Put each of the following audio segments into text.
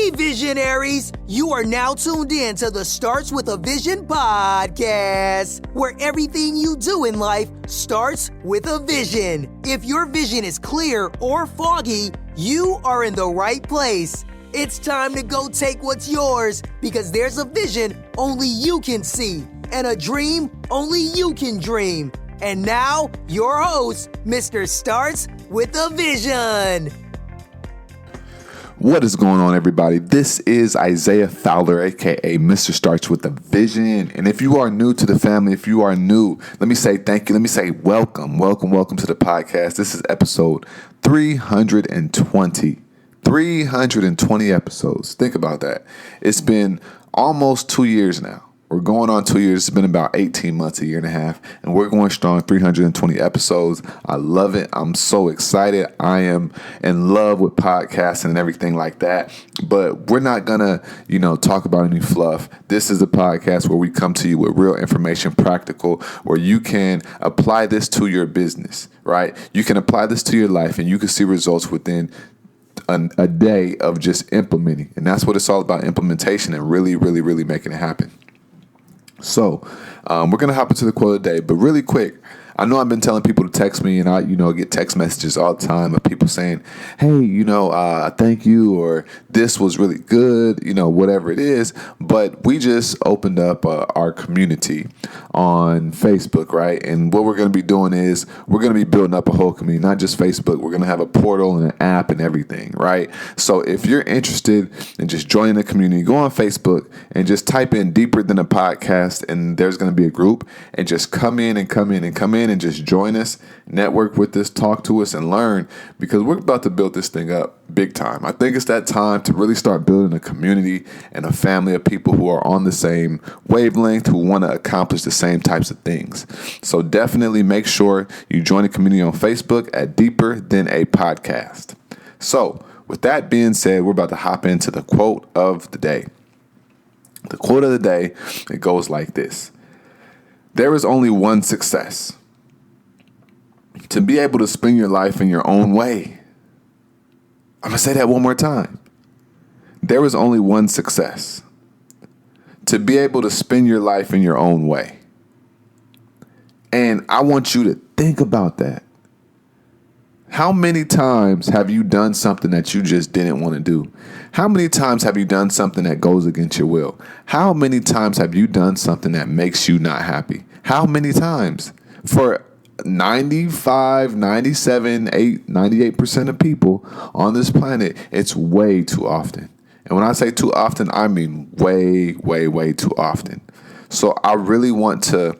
Hey, visionaries! You are now tuned in to the Starts with a Vision podcast, where everything you do in life starts with a vision. If your vision is clear or foggy, you are in the right place. It's time to go take what's yours, because there's a vision only you can see, and a dream only you can dream. And now, your host, Mr. Starts with a Vision. What is going on, everybody? This is Isaiah Fowler, aka Mr. Starts with a Vision. And if you are new to the family, if you are new, let me say thank you. Let me say welcome to the podcast. This is episode 320. 320 episodes. Think about that. It's been almost 2 years now. We're going on 2 years. It's been about 18 months, a year and a half, and we're going strong. 320 episodes. I love it. I'm so excited. I am in love with podcasting and everything like that. But we're not gonna, talk about any fluff. This is a podcast where we come to you with real information, practical, where you can apply this to your business, right? You can apply this to your life, and you can see results within a day of just implementing. And that's what it's all about: implementation and really, really, really making it happen. So we're going to hop into the quote of the day, but really quick, I know I've been telling people to text me, and I, get text messages all the time of people saying, hey, thank you, or this was really good, whatever it is. But we just opened up our community on Facebook, right? And what we're going to be doing is we're going to be building up a whole community, not just Facebook. We're going to have a portal and an app and everything, right? So if you're interested in just joining the community, go on Facebook and just type in Deeper Than a Podcast, and there's going to be a group, and just come in and just join us, network with us, talk to us, and learn, because we're about to build this thing up big time. I think it's that time to really start building a community and a family of people who are on the same wavelength, who want to accomplish the same types of things. So definitely make sure you join the community on Facebook at Deeper Than a Podcast. So with that being said, we're about to hop into the quote of the day. The quote of the day, it goes like this: there is only one success: to be able to spend your life in your own way. I'm going to say that one more time. There is only one success: to be able to spend your life in your own way. And I want you to think about that. How many times have you done something that you just didn't want to do? How many times have you done something that goes against your will? How many times have you done something that makes you not happy? How many times? For 95, 97, 98% of people on this planet, it's way too often. And when I say too often, I mean way, way, way too often. So I really want to,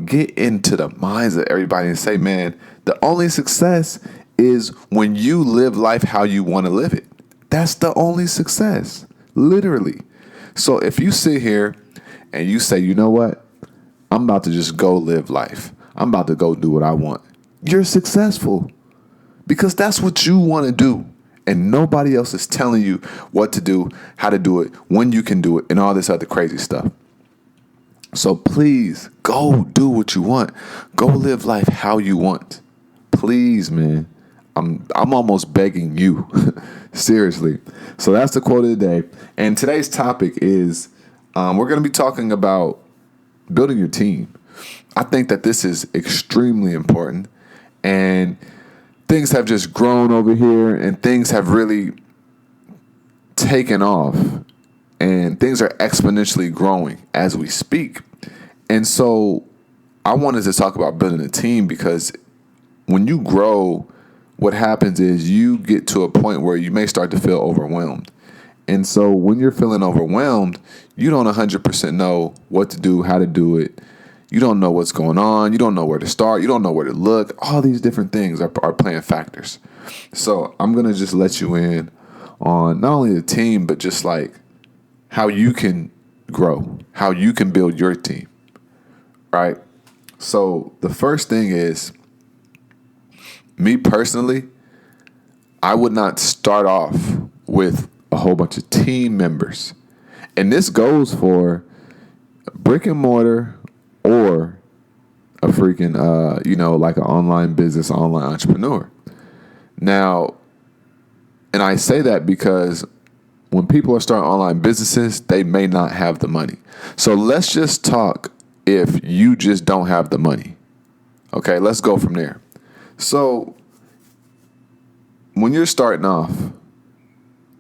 get into the minds of everybody and say, man, the only success is when you live life how you want to live it. That's the only success, literally. So if you sit here and you say, you know what, I'm about to just go live life, I'm about to go do what I want, you're successful, because that's what you want to do. And nobody else is telling you what to do, how to do it, when you can do it, and all this other crazy stuff. So please go do what you want. Go live life how you want. Please, man. I'm almost begging you. Seriously. So that's the quote of the day. And today's topic is we're going to be talking about building your team. I think that this is extremely important, and things have just grown over here, and things have really taken off, and things are exponentially growing as we speak. And so I wanted to talk about building a team, because when you grow, what happens is you get to a point where you may start to feel overwhelmed. And so when you're feeling overwhelmed, you don't 100% know what to do, how to do it. You don't know what's going on. You don't know where to start. You don't know where to look. All these different things are playing factors. So I'm going to just let you in on not only the team, but just like how you can grow, how you can build your team, right? So the first thing is, me personally, I would not start off with a whole bunch of team members. And this goes for brick and mortar or a freaking, like an online business, online entrepreneur. Now, and I say that because when people are starting online businesses, they may not have the money. So let's just talk if you just don't have the money. Okay, let's go from there. So when you're starting off,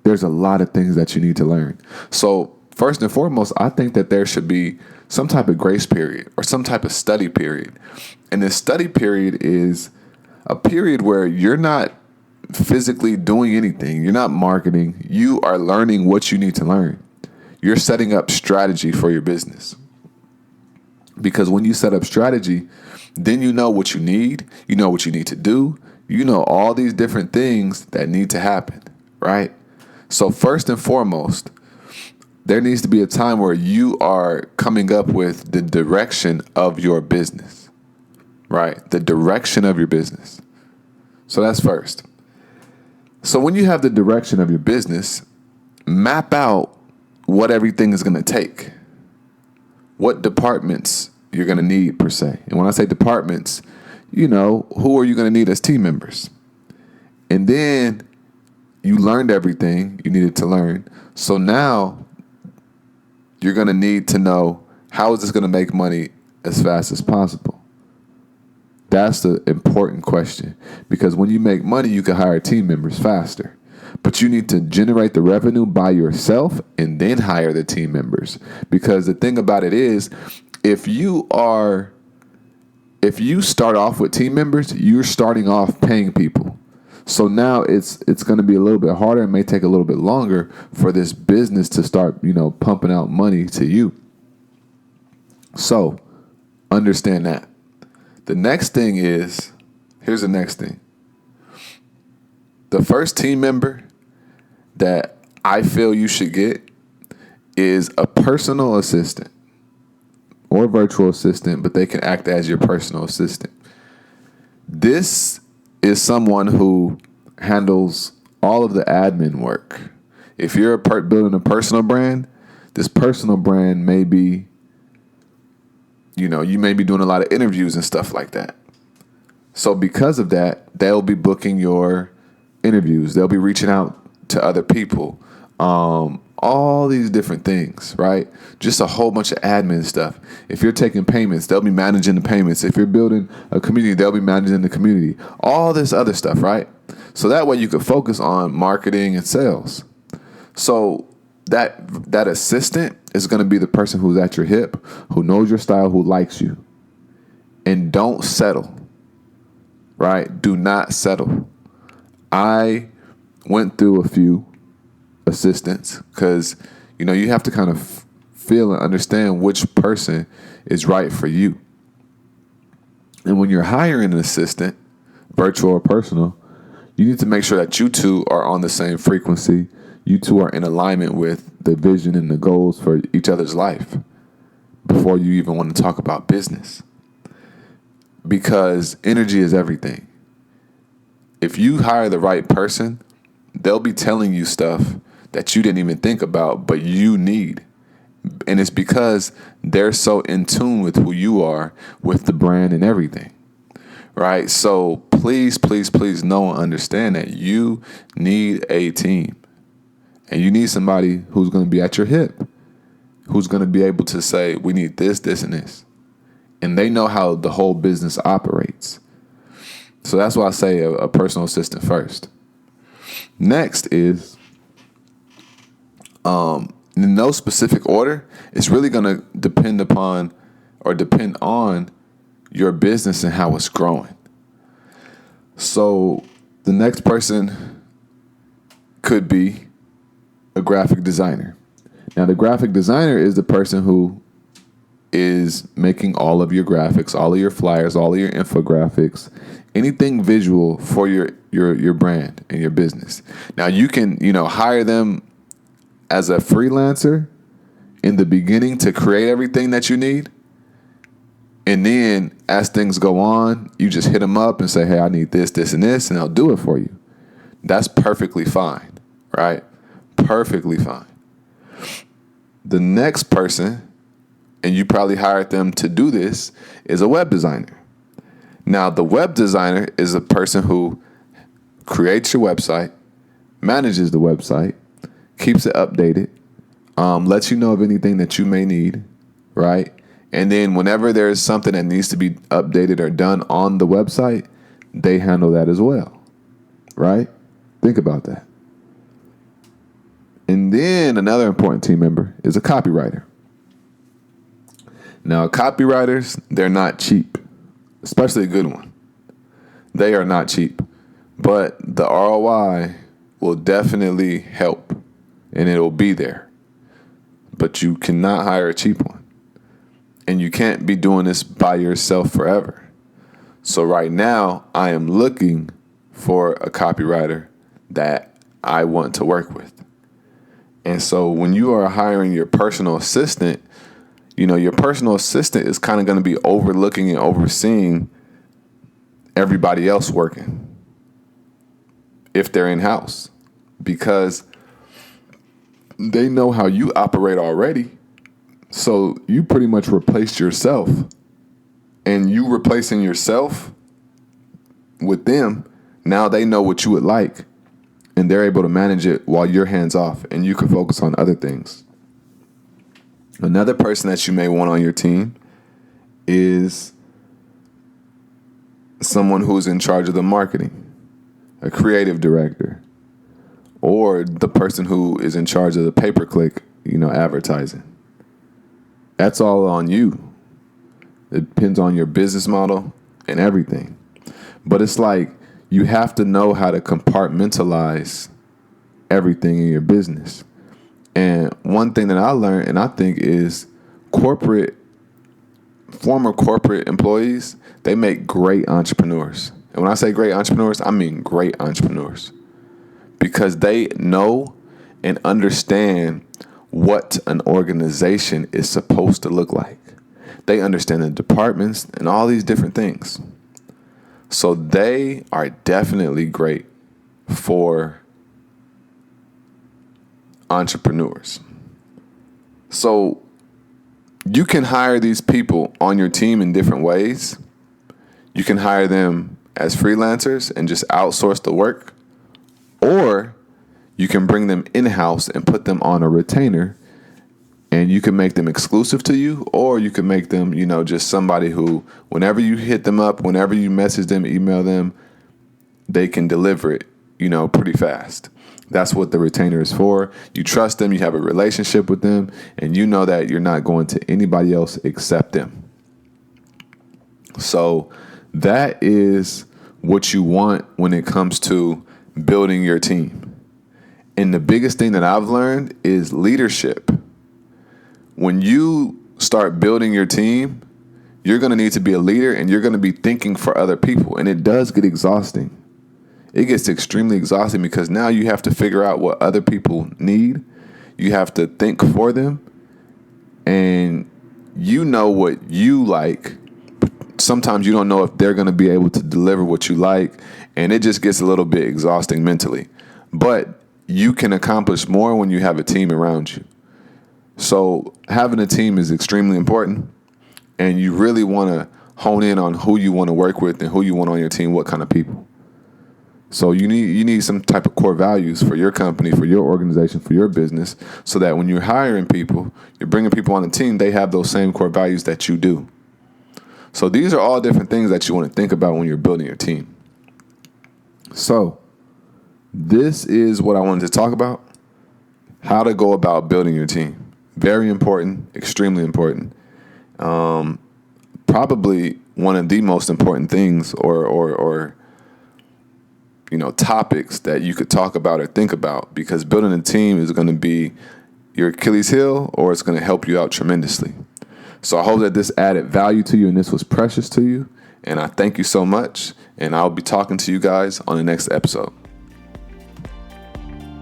there's a lot of things that you need to learn. So first and foremost, I think that there should be some type of grace period or some type of study period. And this study period is a period where you're not physically doing anything. You're not marketing. You are learning what you need to learn. You're setting up strategy for your business. Because when you set up strategy, then you know what you need. You know what you need to do. You know all these different things that need to happen, right? So first and foremost, there needs to be a time where you are coming up with the direction of your business, right? The direction of your business. So that's first. So when you have the direction of your business, map out what everything is going to take, what departments you're going to need per se. And when I say departments, you know, who are you going to need as team members? And then you learned everything you needed to learn. So now you're going to need to know, how is this going to make money as fast as possible? That's the important question, because when you make money, you can hire team members faster. But you need to generate the revenue by yourself and then hire the team members. Because the thing about it is, if you start off with team members, you're starting off paying people. So now it's going to be a little bit harder. It may take a little bit longer for this business to start, pumping out money to you. So understand that. The next thing is, here's the next thing. The first team member that I feel you should get is a personal assistant or virtual assistant, but they can act as your personal assistant. This is someone who handles all of the admin work. If you're building a personal brand, this personal brand may be, you may be doing a lot of interviews and stuff like that. So because of that, they'll be booking your interviews. They'll be reaching out to other people. All these different things, right? Just a whole bunch of admin stuff. If you're taking payments, they'll be managing the payments. If you're building a community, they'll be managing the community. All this other stuff, right? So that way you can focus on marketing and sales. So that assistant is going to be the person who's at your hip, who knows your style, who likes you. And don't settle, right? Do not settle. I went through a few assistants because, you have to kind of feel and understand which person is right for you. And when you're hiring an assistant, virtual or personal, you need to make sure that you two are on the same frequency. You two are in alignment with the vision and the goals for each other's life before you even want to talk about business. Because energy is everything. If you hire the right person, they'll be telling you stuff that you didn't even think about, but you need. And it's because they're so in tune with who you are, with the brand and everything. Right? So please, please, please know and understand that you need a team. And you need somebody who's going to be at your hip, who's going to be able to say, we need this, this, and this. And they know how the whole business operates. So that's why I say a personal assistant first. Next is, in no specific order, it's really going to depend on your business and how it's growing. So the next person could be a graphic designer. Now, the graphic designer is the person who is making all of your graphics, all of your flyers, all of your infographics, anything visual for your brand and your business. Now, you can, hire them as a freelancer in the beginning to create everything that you need. And then as things go on, you just hit them up and say, hey, I need this, this, and this, and they'll do it for you. That's perfectly fine, right? Perfectly fine. The next person, and you probably hired them to do this, is a web designer. Now, the web designer is a person who creates your website, manages the website, keeps it updated, lets you know of anything that you may need, right? And then whenever there's something that needs to be updated or done on the website, they handle that as well, right? Think about that. And then another important team member is a copywriter. Now, copywriters, they're not cheap, especially a good one. They are not cheap, but the ROI will definitely help, and it'll be there. But you cannot hire a cheap one. And you can't be doing this by yourself forever. So right now, I am looking for a copywriter that I want to work with. And so when you are hiring your personal assistant, your personal assistant is kind of going to be overlooking and overseeing everybody else working if they're in-house, because they know how you operate already. So you pretty much replaced yourself, and you replacing yourself with them. Now they know what you would like, and they're able to manage it while you're hands off, and you can focus on other things. Another person that you may want on your team is someone who's in charge of the marketing, a creative director, or the person who is in charge of the pay-per-click, advertising. That's all on you. It depends on your business model and everything. But it's like you have to know how to compartmentalize everything in your business. And one thing that I learned, and I think, is former corporate employees, they make great entrepreneurs. And when I say great entrepreneurs, I mean great entrepreneurs. Because they know and understand what an organization is supposed to look like. They understand the departments and all these different things. So they are definitely great for entrepreneurs. So you can hire these people on your team in different ways. You can hire them as freelancers and just outsource the work, or you can bring them in-house and put them on a retainer, and you can make them exclusive to you, or you can make them, just somebody who, whenever you hit them up, whenever you message them, email them, they can deliver it, pretty fast. That's what the retainer is for. You trust them, you have a relationship with them, and you know that you're not going to anybody else except them. So that is what you want when it comes to building your team. And the biggest thing that I've learned is leadership. When you start building your team, you're going to need to be a leader, and you're going to be thinking for other people. And it does get exhausting. It gets extremely exhausting because now you have to figure out what other people need. You have to think for them. And you know what you like. Sometimes you don't know if they're going to be able to deliver what you like. And it just gets a little bit exhausting mentally. But you can accomplish more when you have a team around you. So having a team is extremely important. And you really want to hone in on who you want to work with and who you want on your team, what kind of people. So you need some type of core values for your company, for your organization, for your business, so that when you're hiring people, you're bringing people on the team, they have those same core values that you do. So these are all different things that you want to think about when you're building your team. So this is what I wanted to talk about, how to go about building your team. Very important, extremely important. Probably one of the most important things or topics that you could talk about or think about, because building a team is going to be your Achilles heel, or it's going to help you out tremendously. So I hope that this added value to you and this was precious to you. And I thank you so much. And I'll be talking to you guys on the next episode.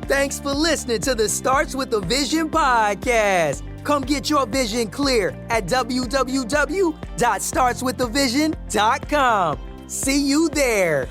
Thanks for listening to the Starts With a Vision podcast. Come get your vision clear at www.startswithavision.com. See you there.